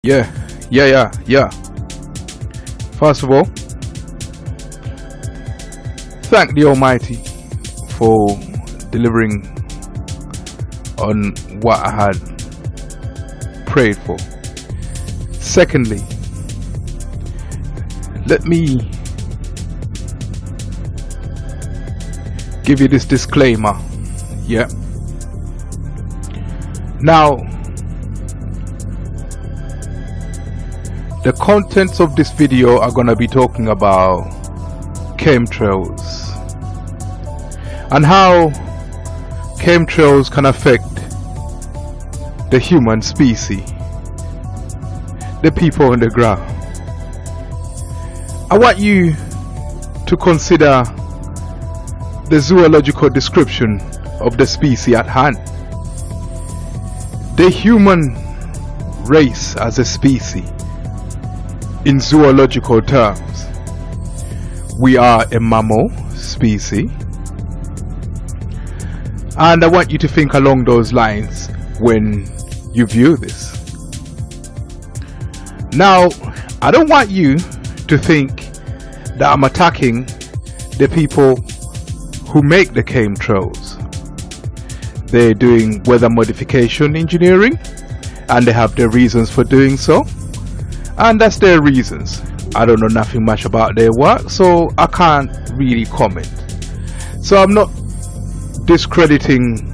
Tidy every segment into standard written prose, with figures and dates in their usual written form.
Yeah. First of all, thank the Almighty for delivering on what I had prayed for. Secondly, let me give you this disclaimer. Yeah. Now, the contents of this video are going to be talking about chemtrails and how chemtrails can affect the human species, the people on the ground. I want you to consider the zoological description of the species at hand. The human race as a species, in zoological terms, we are a mammal species, and I want you to think along those lines when you view this. Now, I don't want you to think that I'm attacking the people who make the chemtrails. They're doing weather modification engineering, and they have their reasons for doing so, and that's their reasons. I don't know nothing much about their work, so I can't really comment. So I'm not discrediting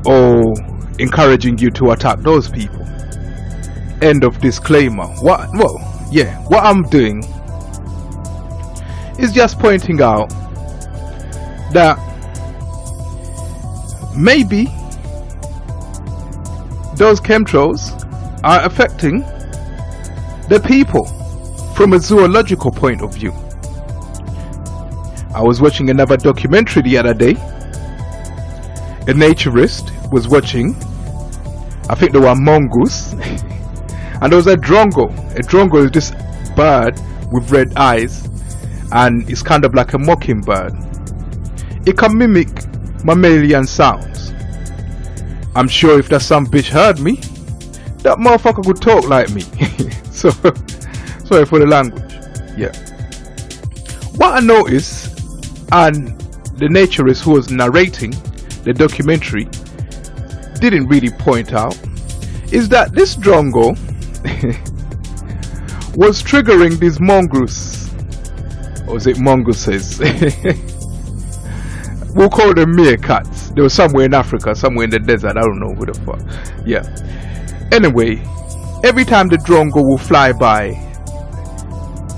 or encouraging you to attack those people. End of disclaimer. What I'm doing is just pointing out that maybe those chemtrails are affecting the people from a zoological point of view. I was watching another documentary the other day. A naturist was watching, I think they were mongoose, and there was a drongo. A drongo is this bird with red eyes, and it's kind of like a mockingbird. It can mimic mammalian sounds. I'm sure if that some bitch heard me, that motherfucker could talk like me. So, sorry for the language. Yeah. What I noticed, and the naturist who was narrating the documentary didn't really point out, is that this drongo was triggering these mongoose, or is it mongooses? We'll call them meerkats. They were somewhere in Africa, somewhere in the desert. I don't know who the fuck. Yeah. Anyway, every time the drongo will fly by,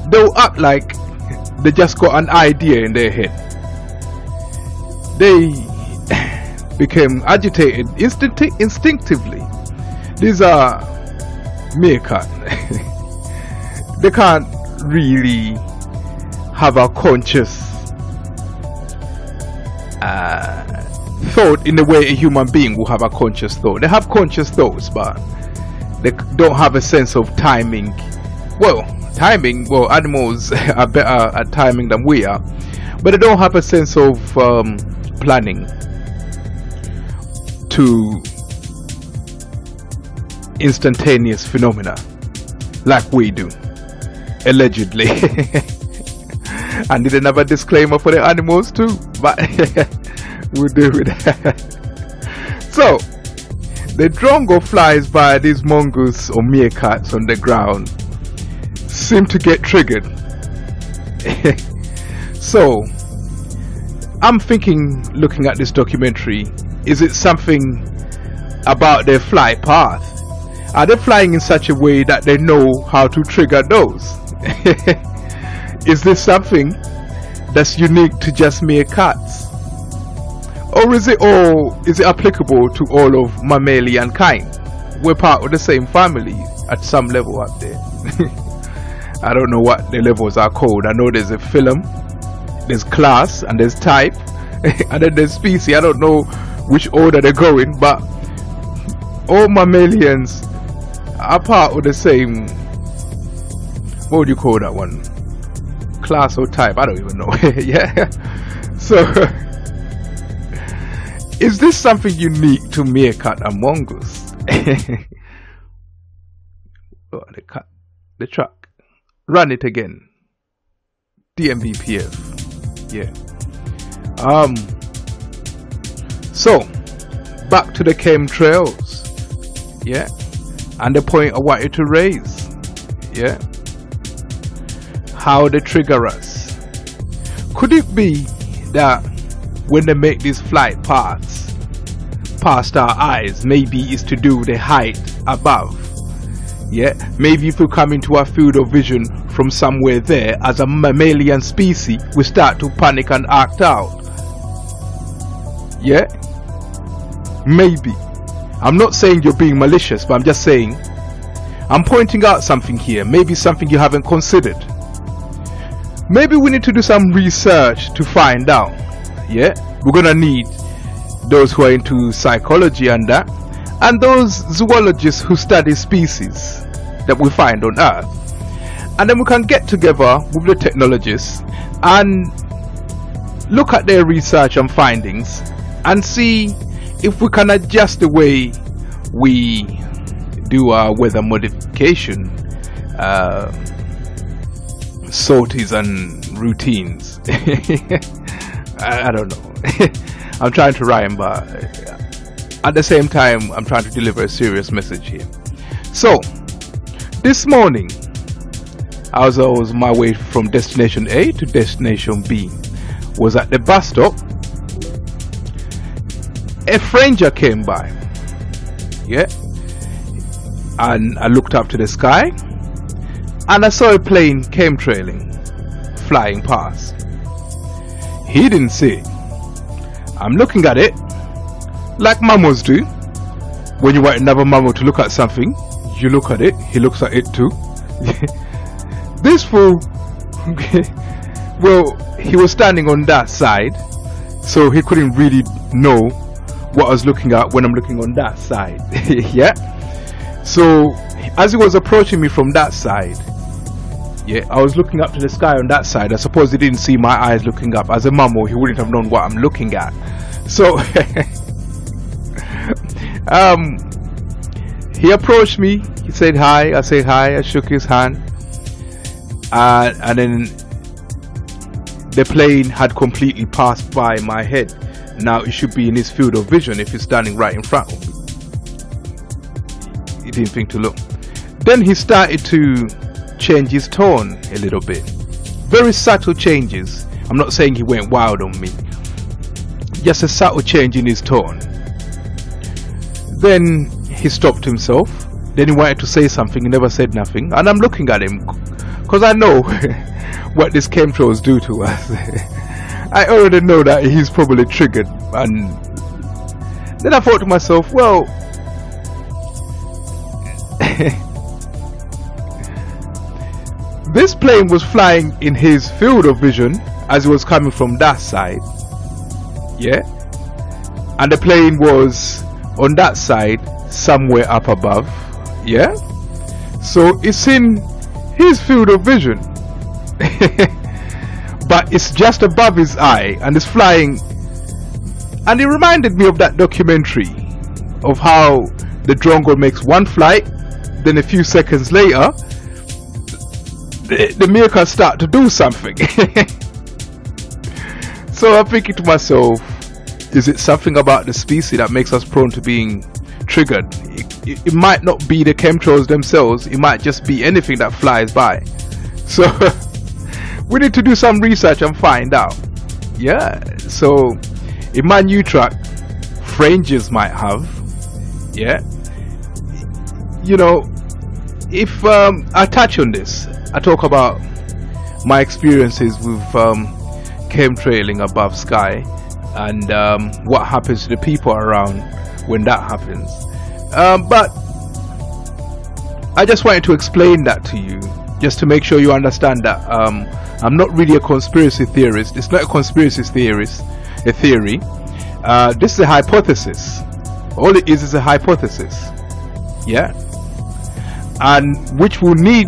they'll act like they just got an idea in their head. They became agitated instinctively. These are meerkat. They can't really have a conscious thought in the way a human being will have a conscious thought. They have conscious thoughts, but they don't have a sense of timing. Well, animals are better at timing than we are, but they don't have a sense of planning to instantaneous phenomena like we do, allegedly. I need another disclaimer for the animals too, but we'll do it. So the drongo flies by these mongoose or meerkats on the ground, seem to get triggered. So I'm thinking, looking at this documentary, is it something about their flight path? Are they flying in such a way that they know how to trigger those? Is this something that's unique to just meerkats? Or is it applicable to all of mammalian kind? We're part of the same family at some level up there. I don't know what the levels are called. I know there's a phylum, there's class, and there's type, and then there's species. I don't know which order they're going, but all mammalians are part of the same, what would you call that one? Class or type? I don't even know. Yeah. So is this something unique to meerkat and mongoose? Oh, they cut the track. Run it again. DMVPF. Yeah. So back to the chemtrails. Yeah. And the point I wanted to raise. Yeah. How they trigger us. Could it be that when they make these flight paths past our eyes, maybe it's to do with the height above? Yeah, maybe if we come into our field of vision from somewhere there as a mammalian species, we start to panic and act out. Yeah, maybe. I'm not saying you're being malicious, but I'm just saying, I'm pointing out something here, maybe something you haven't considered. Maybe we need to do some research to find out. Yeah, we're gonna need those who are into psychology and that, and those zoologists who study species that we find on Earth. And then we can get together with the technologists and look at their research and findings and see if we can adjust the way we do our weather modification sorties and routines. I don't know. I'm trying to rhyme, but at the same time I'm trying to deliver a serious message here. So this morning I was on my way from destination A to destination B. Was at the bus stop. A friendger came by. Yeah. And I looked up to the sky and I saw a plane chemtrailing, flying past. He didn't see it. I'm looking at it like mammals do. When you want another mammal to look at something, you look at it, he looks at it too. This fool, well, he was standing on that side, so he couldn't really know what I was looking at when I'm looking on that side. Yeah. So as he was approaching me from that side, yeah, I was looking up to the sky on that side. I suppose he didn't see my eyes looking up. As a mammal, he wouldn't have known what I'm looking at. So he approached me. He said hi. I said hi. I shook his hand, and then the plane had completely passed by my head. Now it should be in his field of vision if he's standing right in front of me. He didn't think to look. Then he started to change his tone a little bit. Very subtle changes. I'm not saying he went wild on me. Just a subtle change in his tone. Then he stopped himself. Then he wanted to say something. He never said nothing. And I'm looking at him because I know what these chemtrails do to us. I already know that he's probably triggered. And then I thought to myself, well, this plane was flying in his field of vision as it was coming from that side. Yeah. And the plane was on that side somewhere up above. Yeah. So it's in his field of vision. But it's just above his eye and it's flying. And it reminded me of that documentary of how the drongo makes one flight, then a few seconds later the meerkats start to do something. So I'm thinking to myself, is it something about the species that makes us prone to being triggered? It might not be the chemtrails themselves, it might just be anything that flies by. So we need to do some research and find out. Yeah, so in my new track, friendgers might have, yeah, you know, if I touch on this, I talk about my experiences with chemtrailing above sky and what happens to the people around when that happens. But I just wanted to explain that to you, just to make sure you understand that I'm not really a conspiracy theorist. It's not a conspiracy theorist, a theory. This is a hypothesis. All it is a hypothesis. Yeah. And which will need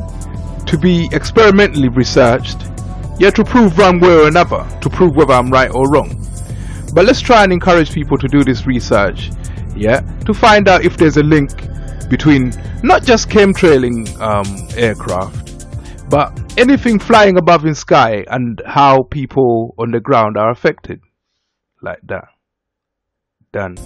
to be experimentally researched, yeah, to prove one way or another, to prove whether I'm right or wrong. But let's try and encourage people to do this research, yeah, to find out if there's a link between not just chemtrailing aircraft, but anything flying above in sky and how people on the ground are affected. Like that. Done.